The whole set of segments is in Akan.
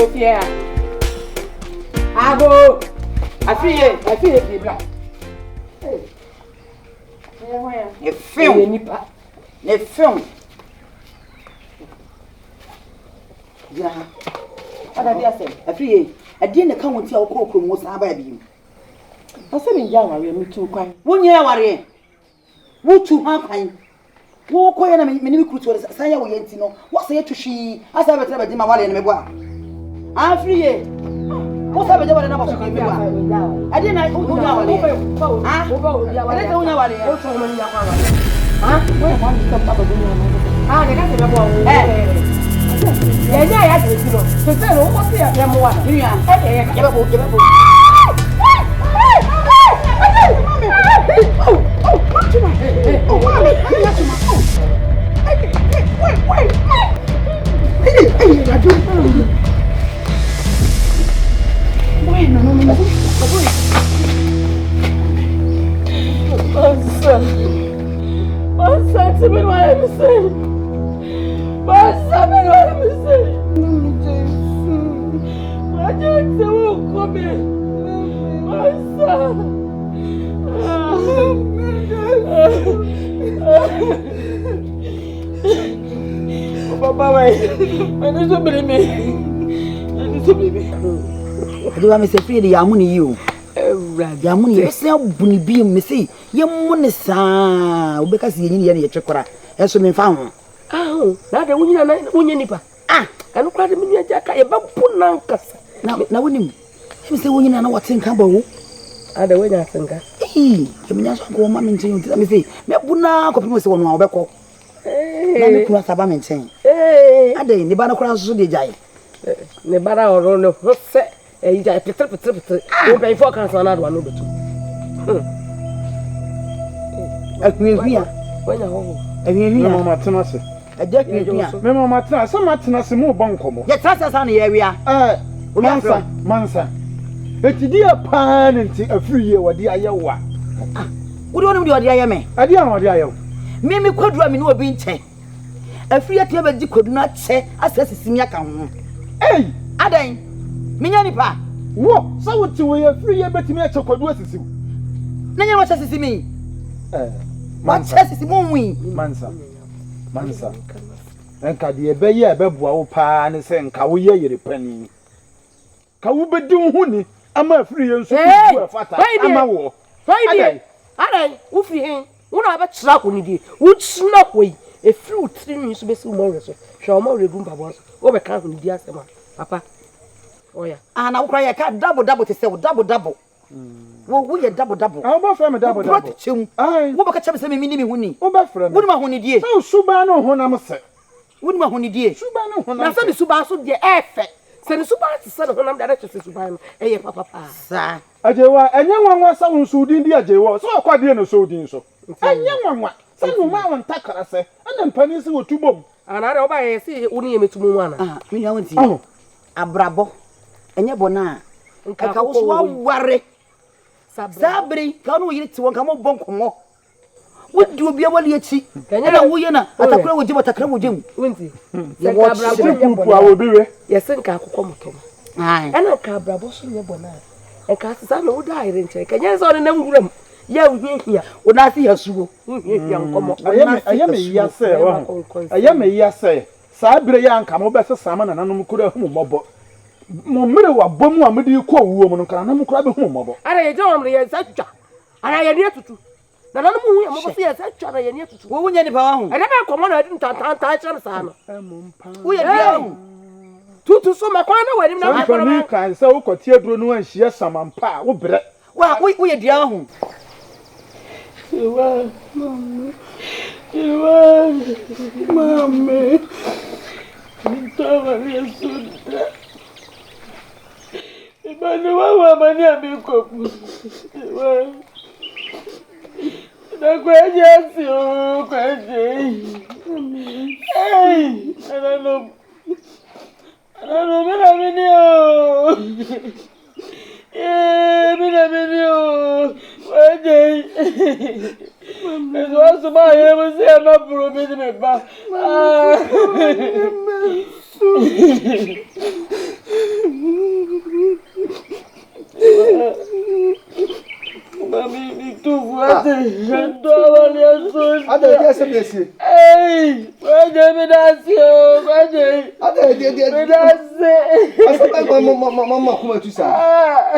Dufie. Abo. Afiye bibla. Ne film. Ne film. Ya. Ada dia se. Afiye. Ade ne kan wonti a wokɔ mu sa ba bi. Ase mi ja ware mi tu kwan. Wonya ware. Wotu ha kwan. Wo ko yana me ni kruto sa ya wo yenti no. Wo se yetwhwi. Asa betre be di ma wale ne mebo a. Afiye. Wo sa be je wale na ba ko mebo a. Ade na wonya wale. Ah. Ade ka wonya wale. Wo so mo nya kwa wale. Ah, wo e mo ni stop ba do ni. Ah, de ka se be bo. Ya ya de tiro. Se se ro mo se ya mo wa. Ni ya. Ya ba bo. Adu am say free ya mu ni you. Ya mu ni se abuni bi me say ye mu ne saa obeka se yin ye ne ye twekora. Eso me fa ho. Ah, na de wunyina na wunye nipa. Ah, anu kwa de menu aja ka ye ba bu na nkasa. Na wonim. Me say wunyina na wote nka ba wo. Ada wenya senka. Eh, ke me nyaso ko ma me nchen unti me say me bu na ko pimo se wono a obekọ. Na me ku asaba me nchen. Ada ni ba na kura so de jai. Ne bara oro ne hose ija petre. O be for cancer na do no betu. Akuya. Wenya ho. Akuya. Mama tenase. Aja kuya. Me mama tenase, ma tenase mu bon komo. Ye trasa sa na ye wia. Mansa. Etidia pan nti afiriye wode ayewa. Wodi woni wodi aye me. Ade an wode ayewa. Me kwadura me no obi nche. Afiriye te ba di koduna che asasisi mi aka ho. Ei, adan. Minya nipa. Wo, so wuti we afiriye betimi ache kwadu asisi. Nanya wa asisi mi. Mansa asisi mo nwi. Mansa. Enka de ebeye ebeboa wo pa ne se nka wo ye yere pani. Ka wo bedi hu ni ama afiriye nso ku afata ama wo. Adan, wo fi hen. Wo na ba kira ko ni die. Wo tsina ko yi. E firi utri nwi so besi mo reso. Hwa mo regum babo so. Wo be kan ko ni die asema. Papa. Oya. Na wo kra ye ka double te se wo double. Wo ye double. Wo ba fra me double. Wo ba ka chebe se me ni hu ni. Wo ba fra me. Wo ma hu ni die. So suba no ho na mo se. Wo ma hu ni die. Suba no ho na. Na se ni suba so die efe. Se ni suba ti se no ho na da se suba no. Eye papa. Sa. Ajewa enye nwanwa sa won so din di ajewa. So akwade no so din so. Enye nwanwa. Se no ma won takara se. Ana mpani se wotubom. Ana re oba ye se woni ye metumu mu ana. Me nwa wonti. Abrabo. Enye bona. Nka wo so ware. Sabri ka no yiri ti won ka mo bon komo. Wodi obi awali achi. Ana wo ye na atakura wo jima takra wo jim. Wonti. Ye wo abrabo wo biwe. Ye se nka akokọ motom. Ana ka abrabo so nye bona. Enka sisa no wo da ire nche. Kanya so ne nguram. Ya uhihia. Wo na si yasugo. Uhihia nkomo. Ayame iya se wo. Ayame iya se. Sa bire ya nka mo be sesa ma nananum kura hu mobo. Mo mere wa bomu amedi ko wuo mu nka nananum kura be hu mobo. Ara ye jom ye satwa. Ara ye ne tutu. Nananum hu ye mo be se satwa na ye ne tutu. Wo wunya ni pa wa hu. Ana be komo na adi ntanta cha sa no. Wo ye bia hu. Tutu so makwa na wadi na makwa ni kan se wo kotie duro no anhia samampa wo bre. Wo ye dia hu. Iwa, mami, ntawa yesuda. Ibani wawa mani amikopu. Iwa, na kwenye siyo kwenye. Hey, anano mina minio. Mina minio. Kwenye. It's also my heaven say I'm not promising me back. What is it? I don't guess it. Hey, what did I say? What did I say? Mamma, come to say. I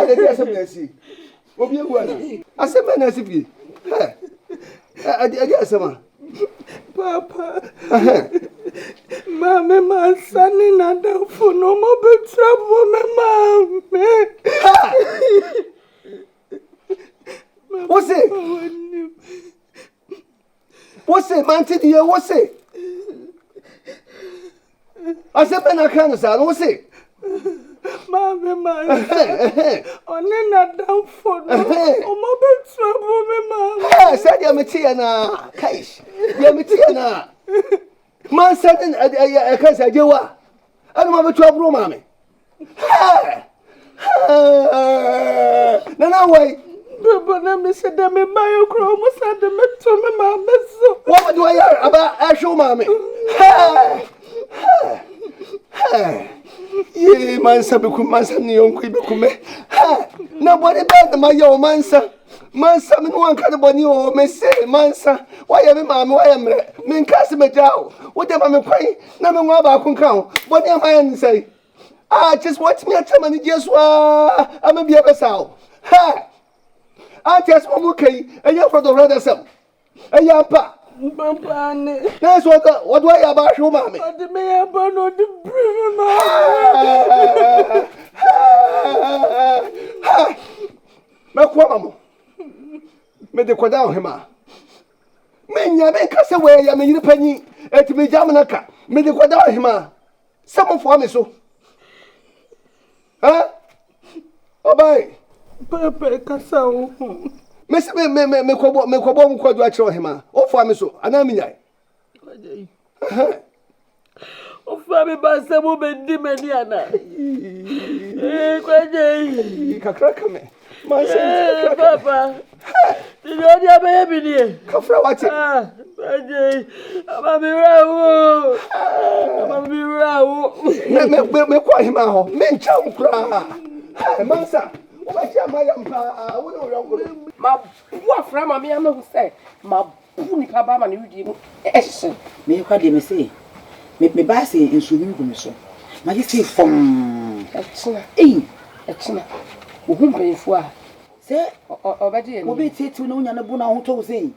don't guess it. What you want? I said, man, as if you. I guess, Papa. Mamma, my son, and I don't for no more big trouble, Mama. What's it? What's it, man? What's it? I said, man, I can't say, what's it? Mamma, my son, and I don't for no more big trouble, Mama. I said, Yamatiana, Case, Yamatiana. Man said, I can't say, you are. I don't have a trouble, mommy. No, wait. But me said that me buy a chromos and the metal me mamma. What do I hear about actual mommy? Ye mansa bekum mansa ni onku bekum. Nobody bad my yo mansa. Mansa me one kind of boni o me say mansa. Why am I why am me cast me down? What am I crying? Na me wa ba kun kan. What am I say? Just watch me at time just wa am be a vessel. I just want okay, and you're for the rather some. And Yantah. That's what do I about you, mommy? The mayor burn on the brim. Me the quadam him. Men ya make us away, I mean, penny, at me Jamanaka. Me the quadam him. Some for me so. Huh? Oh, bye. Papa Casao. Miss me quabom quadratro him. Oh, for me so. And I'm in. Oh, Fabi Bassamo Bendimaniana. Crack me. My Papa. You know, your baby. Kafra, what's it? I'm Me quite him out. Men chow cry. Mansa. My poor friend, my man who said, my pony papa, and you did. Me, what did me say? Me buy say in swimming so. My see from Excellent. Who pay for? Say, already, will be tea to no Yanabuna who told say.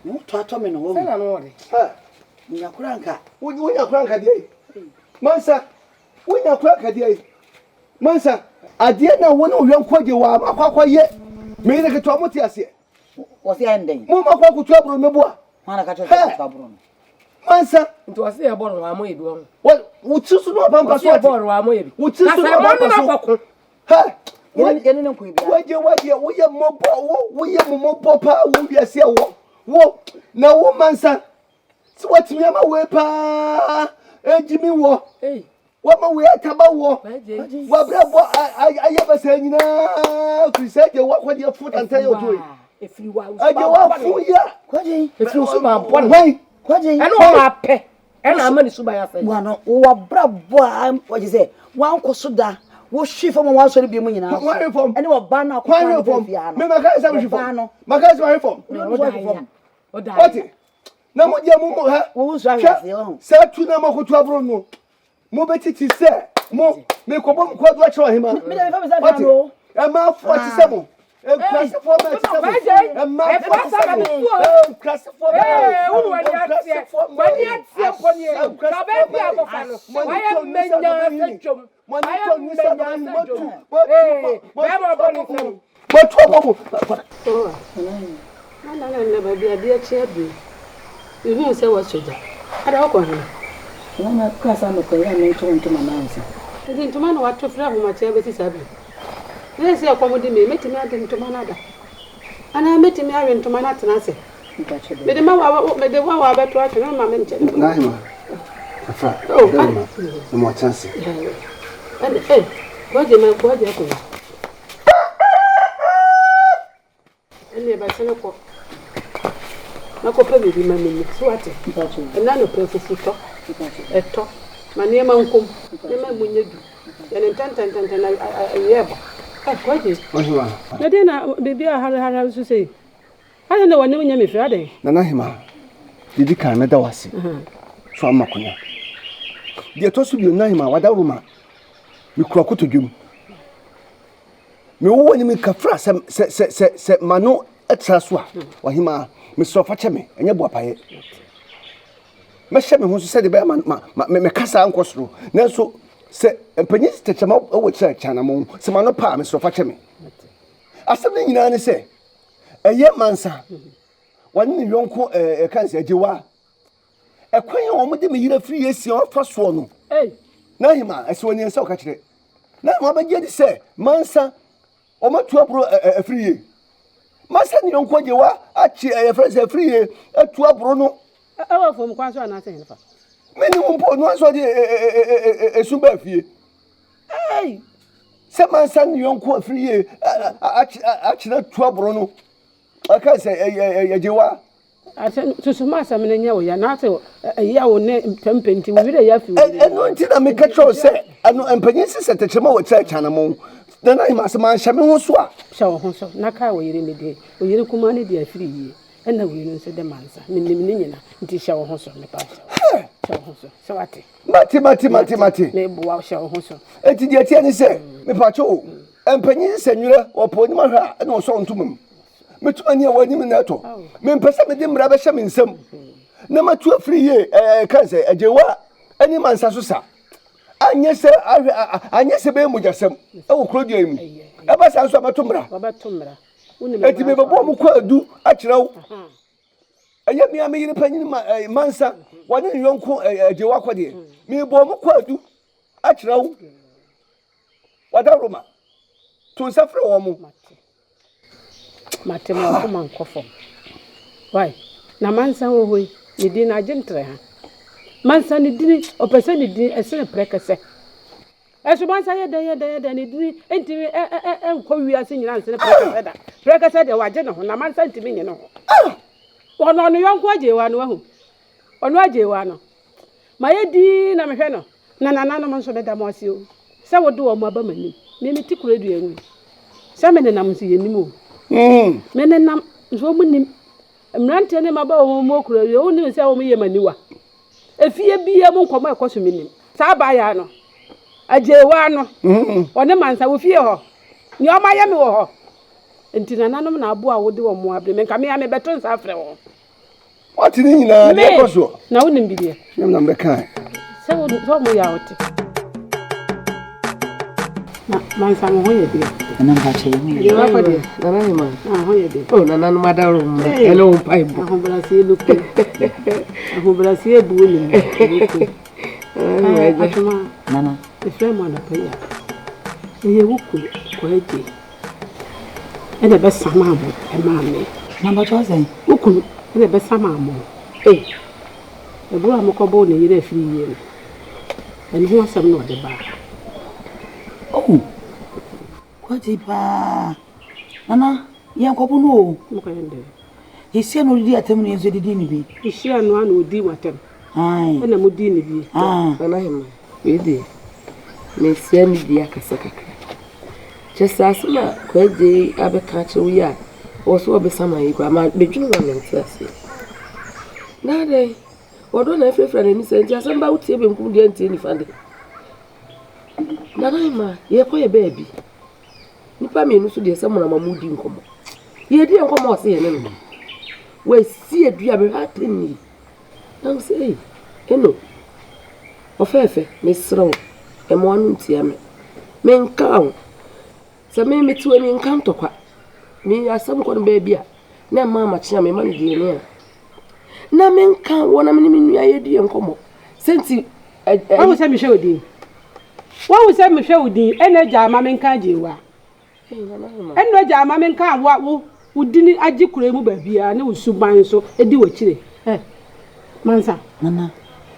You talk me no woman. I know it. Yakranka. Would you crank a day? Mansa, would you crank a day? Mansa. I didn't know one of your quagy while I quite yet. Made a tomotias. Was the ending? Mama could trouble me. Manaka. Mansa, it was there about Ramoy. what would you know about Ramoy? Would you know about ha? What you we are more papa, will be a sea walk. Now, Mansa. So what's me a way pa? Jimmy walk. Hey. What my way at about war? What I ever said, you know, you said you walk with your foot and tell you if you are, I go out for you. If you so one way, I know my pay, and I'm going to buy a thing. One or bravo, what you say? One cosuda, what she from one should be winning out. Where are from? And you banner, where from? My guys are from. My guys are from. What? No more, dear Mumu, who's right? Sir, to them who travel no. Mobeti say, Mo, make a bomb quadratro him. A mouth 47. A class of 47. A mouth 47. Class of 47. Mama class am ko ya men to ntoma nansi. Ndi ntoma na wato fra ho ma tia beti sabi. Na se akomodi me metimi ade ntoma na da. Ana metimi awe ntoma na tena se. Me de ma wa beto atwe na ma men tene. Na hima. Afa. Oh, no more chance. And boje ko. Ene ba sene ko. Na ko pe bi ma me so ate. Na no pe fufu to. Eto mane ma nkom na munyedu yana tantan na yebo kwaje Ohima na de na bibi a hara so sei I know when you me Friday. Nana hima. Didi kan me da wase. So amakonya. De to so bi na hima wada roma. Me kura koto dwum. Me wo ni me kafra se mano etra so a. Wa hima me so fa cheme enye bo apaye. Me hye me ho so se de be me kasa ankosoro. Na so se empanyi tetema wo kira chana mo. Se mano pa me so fa cheme. Asem ni nyina ne se eye mansa. Wani ni yonko kan se ajewa. Ekwan ya omo de me yira free esi on fa so no. Na hima ese woni ensa o ka kire. Na mo ba gye di se mansa omo tu abro free. Mansa ni yonko ajewa achi friend free atu abro no. Awa fo mo kwan so na sen fa. Meni mo mpo no so de esu ba fie. Se mansa ni yonko free achi na tu abro no. Aka se ajewa. So ma sa me nya wo ya na se ya wo ne pempenti wo bi ya fi wo. Eno nti na me catch say ano empanyin se tetema wo tira chana mo. Na na ima se man hya me ho so a. Hya wo ho so na kai wo yire me de. Wo yire kuma ne de afiri yi. Ena wo yire nso de mansa. Me nim ne nyina nti hya wo ho so me pa hya. Hya wo ho so. So wate. Mati. Me bo wa hya wo ho so. Enti de tie ni se me pa cho. Empanyin se nwura wo po ni ma hwa na wo so ntumum. Me tu ani awani me na to. Me mpesa me de mra ba hya me nsam. Na ma tu afiri ye kan se ajewa ani mansa so sa. Anye se be mujasem. E wo krodio emu. E ba sa so abatumra. Abatumra. Eti me bebo mu kwa adu a kirewo. Eye me am yire panyin mansa wani yonko ajewa kwade. Me bo mu kwa adu a kirewo. Wada roma. To safre wo mu. Mate mo ko man kofo. Why? Na mansa wo hoi, ni di na agentre ha. Mansa ni di o pese ni di ese prekese. Esu mansa ye de ni di enti enko wiase nyina ase prekese da. Prekese de waje ne ho na mansa ntimi nye ne ho. Ono no yonko ajewa no ahu. Ono ajewa no. Ma ye di na mehwe no. Na no manso be da mo ase o. Se wo do o mo aba mani. Me mi tikura du enu. Se me ne nam se yenim o. Me ne nam so mu nim. Mrante ne maba o mo kura yo ni se o mo ye maniwa. Efie bia mo nkomo ekoso menim. Sa ba ya no. Ajewa no. One mansa wo fie ho. Ni o ma ye me wo ho. Enti nanom na abo a wo de wo mo abre me nka me ya me beto nsa afre wo. What ni nyina de ekoso. Na wo nim bidie. Nyam na mbeka. Se wo so mo ya wote. Mansa mo ho ye bia. Na mba che yemi. Ye wa kwade. Na na hima. Ho ye bia. Oh na nanu madaro mo. Ele on paibo. Ho brasi lu ko. Ho brasi e bu ni. Atuma. Nana. Efre mo na pa ya. Ye wuku ko eje. Ene be sama mo e ma me. Na mba cho sen. Wuku ene be sama mo. E bu amokobo ne yire afiri yie. Ene ho asam no de ba. Oh. Kwati pa. Nana, yan ko bunu. Mo ka yende. Hisia no di atem no yenzo didi ni bi. Hisia no ana odi watem. Ai. Ena mo di ni bi. Na hima. Ede. Me sia ni dia kasa kakra. Chesa asuma kwaje abeka che wi a wo so obesama yi kwa ma bedwunu na mentase. Na de wodo na frefra na ni se ntia samba utie be nkum dia ntie ni fande. Na hima ye ko ye baabi. Nipa me nusu de samuna mamudi nkomo. Ye di nkomo o se ye ne no. We si edua be hateni. Na say eno. Ofefe me sro e mo anu ntia me. Me nka se me metu ani nka ntokwa. Me asam ko no baabi a na mama chia me ma ne die ne a. Na me nka wona me ni nua ye di nkomo. Senti Wo se me hwe odi. Wo se me hwe odi ene ja ma me nka jewa. Eno ja ma me nka wo udini agi kure mu baabi a ne usuban so edi wachire. Mansa. Nana.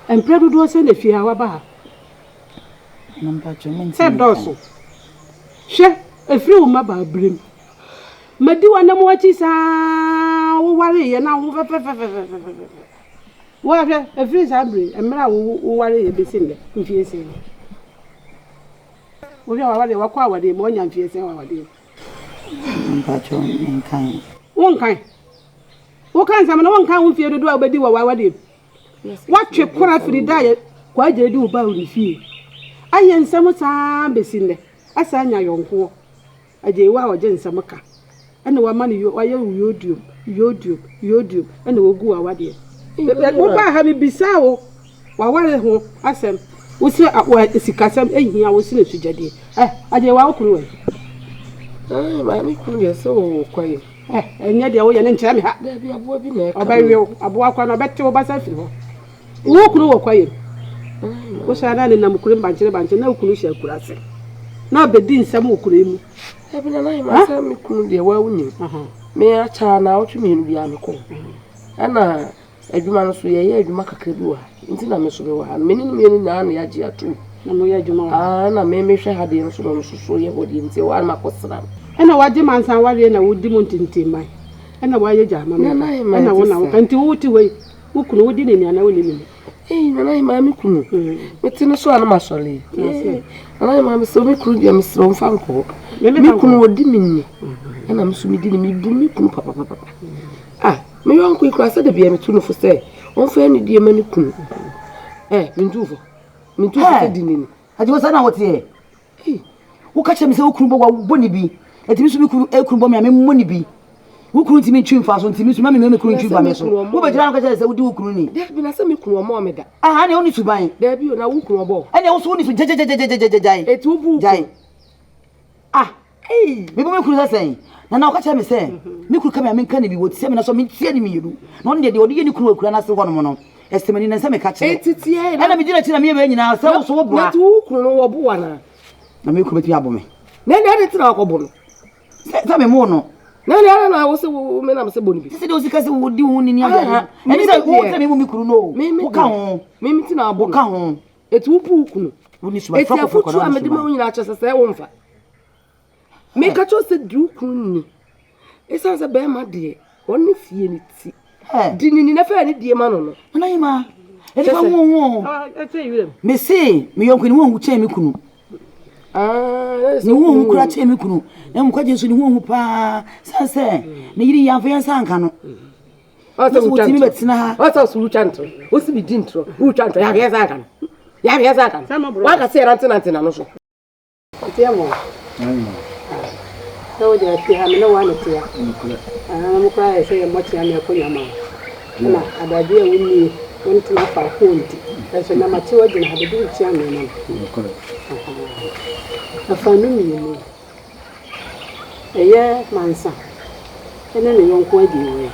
Empredo do se na fie ha wa ba. Namba cho men. Se doso. Hwe efiri wo ma ba brem. Madi wa na mo achi sa wo ware ye na wo fe. Wa hwe efiri sa bre emra wo ware ye besinde mfie se. Wo ya ware wa kwa ware mo nya mfie se wa ware. Namba cho men kan. Won kan. Wo kan sam na won kan wo fie dodo a obedi wa de. Watwe kora firi dae kwa je di wo ba wo fie. Aye nsam saa besinde. Asa anya yonko. Aje wa wo je nsam ka. Ene wa ma ne yo wa ye YouTube ene wo gu wa de. Wo ba ha bi bisa wo. Wa ware ho asem. Wo se wa sikasam ehia wo se ne sujade. Aje wa wo kuru we. Ma mi kunu ye so kwaye. Enye de wo ye ne nkyere me ha. Da bi abo bi na Obayew abo akwa na obete wo basa firi ho. Wo kunu wo kwaye. Wo sha na ne nam kuru bankyere na wo kunu sha kurase. Na obedi nsam wo kuru emu. Ebi na na ma sa mi kunu de wa wunyi. Me acha na wo twemi nu bia me ko. Ana adwuma no so ye adwuma kakra bi wa. Nti na me so be wa. Me ni na ya ji atu. Na mo ye adwuma. Na me hwe ha de no so no so ye bodi nti wa ma ko sra. Ena waje mansan wale na wodi montintin mai. Ena waye jama me. Ena wona wo kanti wuti we. Wo kunu wodi ne na wo ne ni. Na ma mi kunu. Me tinu so ana masole. Na ma mi so mi kunu dia mi so mfanko. Mi kunu wodi minni. Ena mi so mi di ni mi bu mi kunu papa. Me yon ku ikra se de bia mi tunu fo se. On fa ni die mani kunu. Mi ndufo. Mi ndufo se di ni. Ati wo sana wote e. Wo ka che mi se wo kunu bo boni bi. Ati mi so mi kunu e kunu bo mi ame moni bi. Wo kunu ti mi twi mfa so nti mi so ma me kunu twi ba me so. Wo be jira no ka che se wo di wo kunu ni. Da bi na se mi kunu o mo me da. Ha ne oni suban. Da bi o na wo kunu obo. Ene wo so oni su jai. Eti wo bu jai. Me bo me kunu sa sen. Na wo ka che mi se. Mi kunu ka me ame kan ni bi wo ti se me na so mi tie ni mi yedu. Na on de odi ye ni kunu akura na se ho no mo no. Estemani na se me ka che. Etitie e. Ena mi jira chi na me be nyina se wo so wo bua. Na ti wo kunu no wo bu wa na. Na me kunu beti abo me. Na de tira ko bu no. Se me mo no. Na wo se wo me na me se boni bi. Se de o sika se wo di wo ni ni aba. Eni se wo se me mo mi kunu no. Wo ka ho. Me ti na abo ka ho. Eti wo bu kunu. Wo ni suba fa ko ko. Eti ma wo nyina acha se wo mfa. Me ka cho se du kunu ni. Esa se be ma de. Oni fie ni ti. Di ni na fa ni die ma no no. Na ima. Eti fa wo. Me se me yonko ni wo hu che me kunu. Ni wo kura che me kunu. Na mkwa je so ni wo pa. Sanse. Na yiri ya fa yan sanka no. Asa wo timi betina ha. Asa suru chanto. O si bi dintro. Wu chanto ya ga sanka no. Ya ga sanka. Wa ka se rantina no so. Ti amo. So de ti ha me no wa no ti ya. Mo kwa e se mo ti ya me ko nyama. Na adaje e wuni wonti na fa honti. So na ma ti wa gina ha de bi ti ya me no. Afanu mi ni. Eye mansa. Ene ne yonko adi we.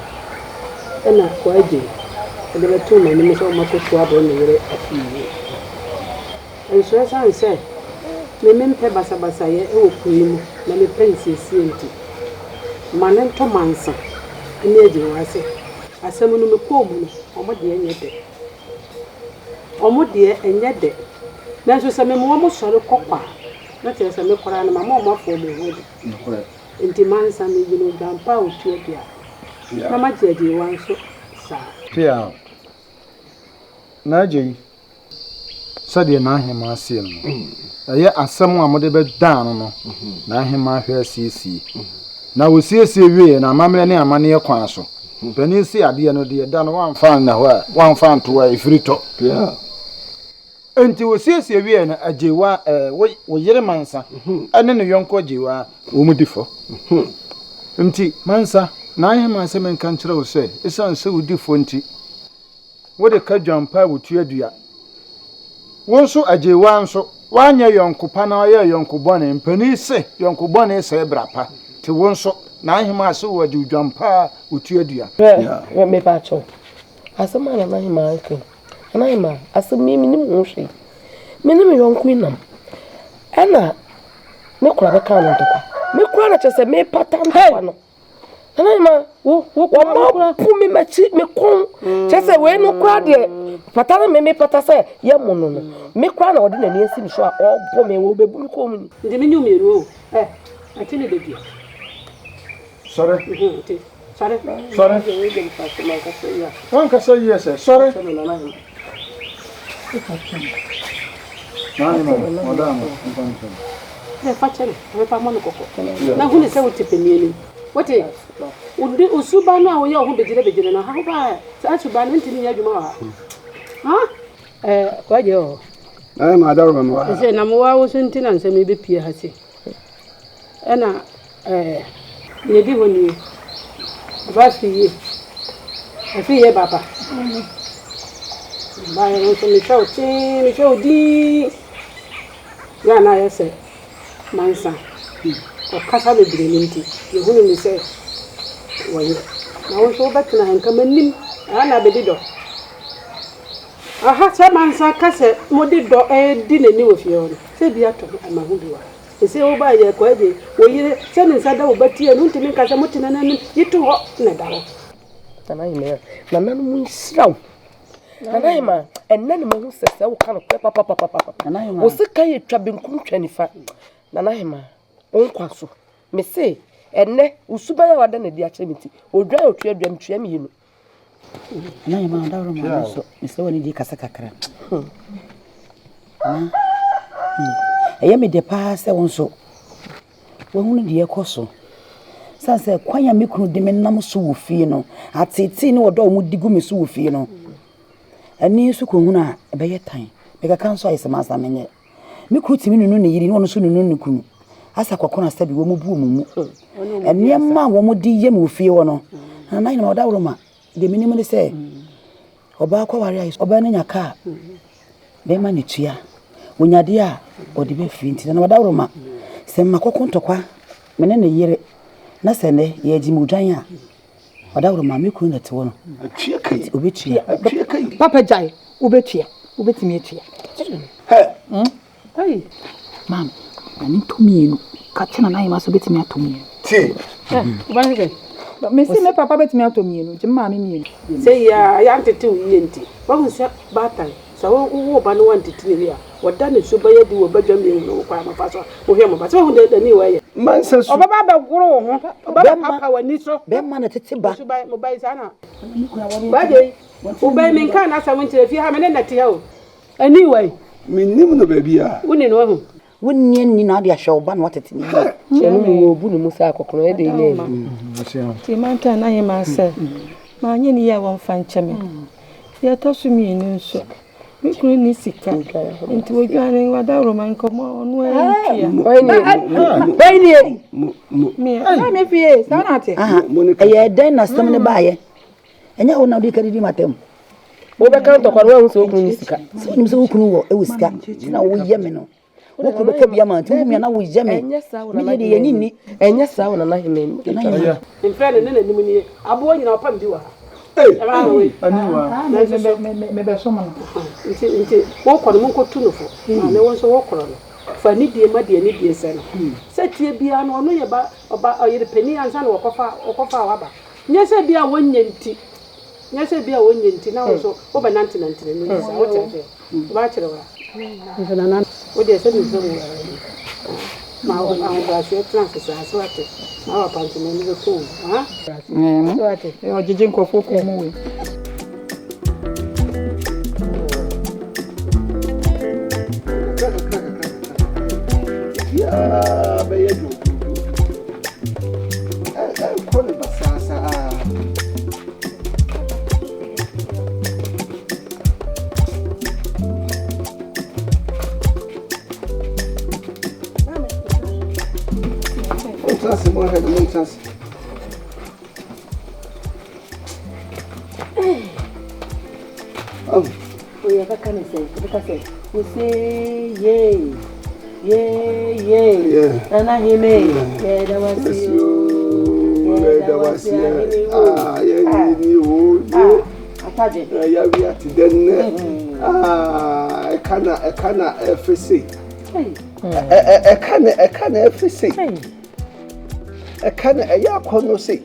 Ena ko adi. Ede be tu na ni so ma ko tu abo ne yere afi. Enso san se. Me mpe basa ye e okuimu na me pense sienti. Mane to mansa. Ene adi wase. Asemu no me ko mu no. Omo de enye de. Omo de enye de. Na so se me mo sore kokwa. Na te se me kora na mama mo afo me hodi. Enti mansa me gino dampa otu dia. Na ma je di wan so sa. Pia. Na je. Sade na ahema asie no. Aye asem a mode be dan no. Na ahema hwe asiesie. Na wosiesie wie na amamre ne amane kwan so. Bani si ade no de da no wan fan na ho a wan fan to a ifrito. Pia. Enti wosiesie wie na ajewa wo yire mansa ane ne yonko ajewa wo mudifo enti mansa na ahema asem nka nkyere wo se esan se wudifo enti wo de ka dwampa wotu adua wo nso ajewa nso wanya yonko pa na ya yonko bone mpani se yonko bone se brapa ti wo nso na ahema ase wo aju dwampa wotu adua ya me pa cho asema na ahema nke Anaima asemi mi nim ho hwe. Me ne me yonko inam. Ana me kura be kan ntokwa. Me kura na chese me pattern ntokwa no. Anaima wo ma pu me machi me kon. Chese we no kura de pattern me patase ye mono no. Me kura na odi na ni asi mi so a obo me wo bebu mi ko mu. Ndi me nyu meru o. Atini de bia. Sorry. Sorry. One can say yes, sorry. Fachele, we pa mono koko. Na huni se utipenieni. What is? Usubana, we are who begin and how about such a band into Yajuma? Huh? Quite yo. I am Madame. I said, Namoa was in tenants and maybe Pierre has it. And maybe when you last year, I feel ye, Papa. By Michelle D. Yana, I said, my son. Or Casa de Divinity, you wouldn't say, well, now so back and come in, and I did. I had some answer, Cassa, Modido, didn't know if you say the atom, and my Hudua. They say, oh, by your query, will you send inside our betty and to make us a mutin and you too hot, Nedao. And I am my man slow. And I am and then who says, oh, kind of papa, and I was the kind of trapping 25. Nanaima, Onkwaso, me say, and ne, Usubaya wa done the activity, or dry or trade them to you. And I am a Daruma, so Mr. Winnie Casacacra. I am a depass, also. When dear Cosso. Sansa, quite a micro demenam so fino, at 18 or dog would digumi so fino. And near Sukuna, a better time, make a council as a master minute. Me kuti minu no yiri no so no kunu asa kwakona sabi wo mu bu mu enema wo mu di ye mu fie wo no na na ma dawro ma de minimu ne se oba kwa ware ayi oba na nyaka be ma ne tua wonyade a odi be fi nti na dawro ma se makoko ntokwa mene ne yire na se ne ye ji mu dwan a dawro ma me kunu na te wo no Tua kai. obi tua Papa Jai, ubetia, ubetimi etia. Hey, mam ani to me no ka tena na yima so betimi ato me Ti. But me see me papa betimi ato mi no, jema me mi. say, Yantah to Yantah. What was that battle? So, who ban wanted to hear what done is so by a do a bedroom in Kwama Paso, or him, but so the new way. Man says, Oh, Baba grow, Baba, when you saw be man tete ba by Mobaizana. Bade, obey me can as I went to if you have an end at hell. Anyway, me no baby. wouldn't know. wouldn't ni na de ahwe oba no watete ni Chenu obu ni musa akokoro e de ile. Ti manta na yema se. Ma nye ni ya won fa ncheme. Ya tosu mi ni nso. Mi kunu ni sika. Nti wodwane wada roman komo onu e ntia. Bani Me, na me fie, sa na ate. aha e den na stem ne baaye enya wo na de kadidi matem wo be kan tokoro wa so okunu ni sika. so nim so okunu wo e wo sika na wo ye me no wo ko be ka bia ma nti mi na wo ye me Enye sawo mi na ye de ye ni enye sawo na hime. In friend and then the Nimini, I bought you up and do her. Hey, Me be so man. Walk on the Munko Tunofo, and there was a walk on. For need the muddy and need the son. Set here be an only about a penny and son or coffee. Yes, I be a 1 yenty. Yes, I be a 1 yenty now, so over 1990. Bachelor. What they said is my transfer as well. Our panting in the fool, huh? O jijin ko fo ko mu we. yeah, be you. Call it Basasa. Chance more had no chance. Oh, We have a can say, because we say yay. Yeah. And I hear me. Yeah, that was you. Yeah, that was you. Ah, yeah, you. Yeah, we are to then. Ah, I can't FSC. I can't FSC. I can't a yakono say.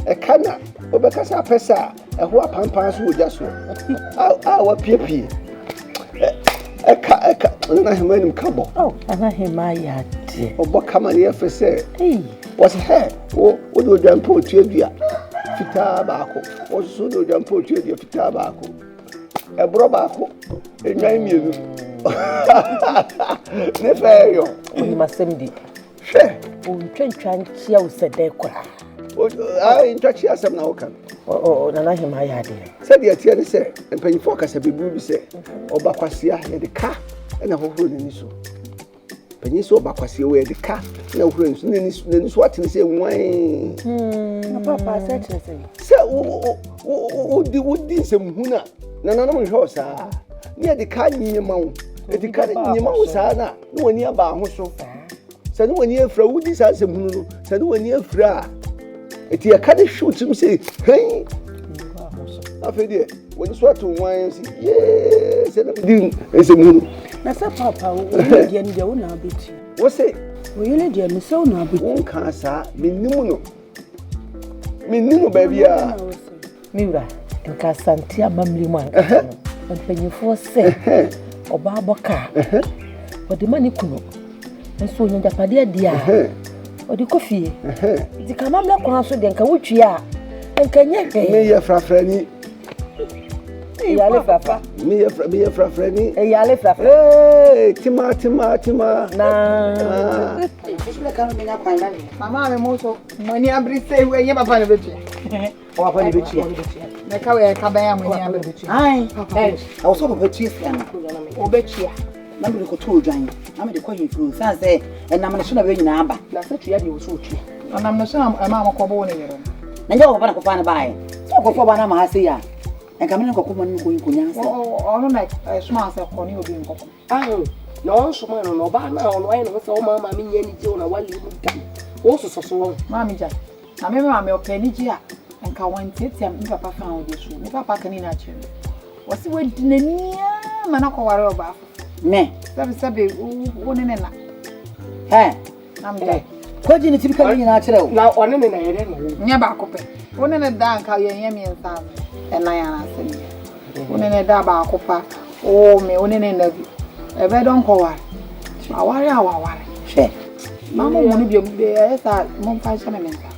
I can't. Because I pass a who pampas would just our peepee. I can't come. Oh, and I hear my yard. Oh, but come on here for say. What's her? What would you put to you? Fitabaco. What should you put to you? Fitabaco. A brobaco. A name you. Never you. We must send it. Sure. Oh, trying to see how said there. Intwachi asem na woka. Nana him ayade. Said the atia ne say, empanyfo kasa bebu bi say, obakwasea ye de ka na hohoro ni so. Panyi so obakwasea we de ka na hohoro ni so atene say nwan. Papa said to say. Say odi nsem huna. Na mo hwe osa. Ne de ka nyima wo. E de ka nyima wo sa na woni aba ho so. Say no woni afra wodi sa nsem hunu no. Say no woni afra. Eti ya kade shoot me say, hey. Afedi, when you swat to wine, yes, and ding is a moon. Na sa papa, we dey need you na bit. What say? We need you me so na bit. Won kan sa, me nimu baby ah. Miura, nka santi amamli mu an. Mpanyefo se, oba aboka. Odi mani kuno. Nso nya japade dia. Odi kofie. Di kama mla kwa so de nka wotwi a. Nka nyeke. Me ye frafrani. Yale frafra. Me ye frafrani. Yale frafra. Eh, tima. Na. Bisle kan me nya kwan na. Mama me mo so mani abri say we ye papa ne betu. O papa ne betu. Na ka we ka ban ya mani abri betu. Ai, I was so betu ya na. O betu ya. Na me ko to odwan. Na me de kwa hifru. San say na me so na be nyina aba. Na sa tuya de wo so twi. Onam no so na ma ko bo ne yero. Na nja ko pa na ko pa na bae. So ko fo ba na ma ha se ya. Enka me ko ko man ko nya se. Ono na suma se ko ni obi nkoko. Na on suma no ba na on why no so mama me nya ni je na wale mu dam. Wo so so. Mami ja. Na me mama me opani ji a enka wan tietia me papa fa o de so. Me papa kan ni na chi. Wasi we dinania mana ko ware oba. Me. Sabe wo ne na. He. Nam ja. Ko ji ni typical ni na kire o. Na one ne na yere no. Nya ba ko pe. Wo ne da nka ye mi nsa. E na ya na se ni. Wo ne da ba ko pa. O me wo ne na bi. Ebe don ko wa. Aware. She. Mama mo ni bi esa mo fa sha me nka.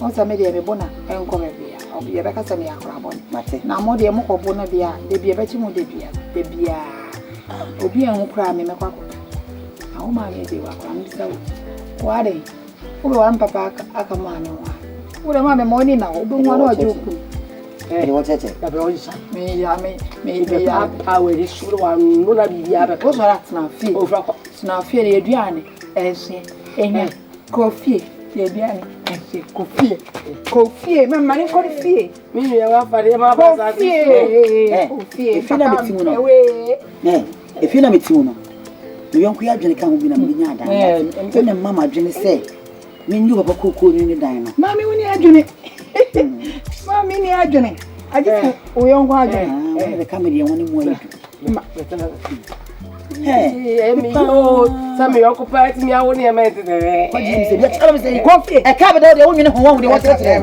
O sa me de me bona enko me bia. Obi ye be ka sa me akora bon. Mate. Na mo de mo ko bona bia. De bia be chi mo de bia. De bia. Obi en kura me mekwa ko. Awo ma ye de wa kura mi sa wo. Wa de. Wo wa papa aka ma me wa. Wo de ma me mo ni na wo do wa na oju ku. Ni wo tete. Da be o isa. Me ya Power is sure one no na bibia be. Wo so rat na fi. O fra ko. Na fi e aduane ense enya kofi e aduane ense kofi me mani ko fi Mi ye wa fare ma ba sa bi. Kofi Efi na metimu no. Efi na metimu no. Me yonko ya adwene ka ho bi na me nya adan. Se ne mama adwene se me nyu papa kokoo ni dan no. Mami woni adwene. Mami ni adwene. Aje o yonko adwene. Me ka me de woni mu ayi. Mi yo sa mi occupy ti mi awon e ma tete. Ko ji mi se bi tell me say Kofi e ka be de woni ho wa wo de what tete.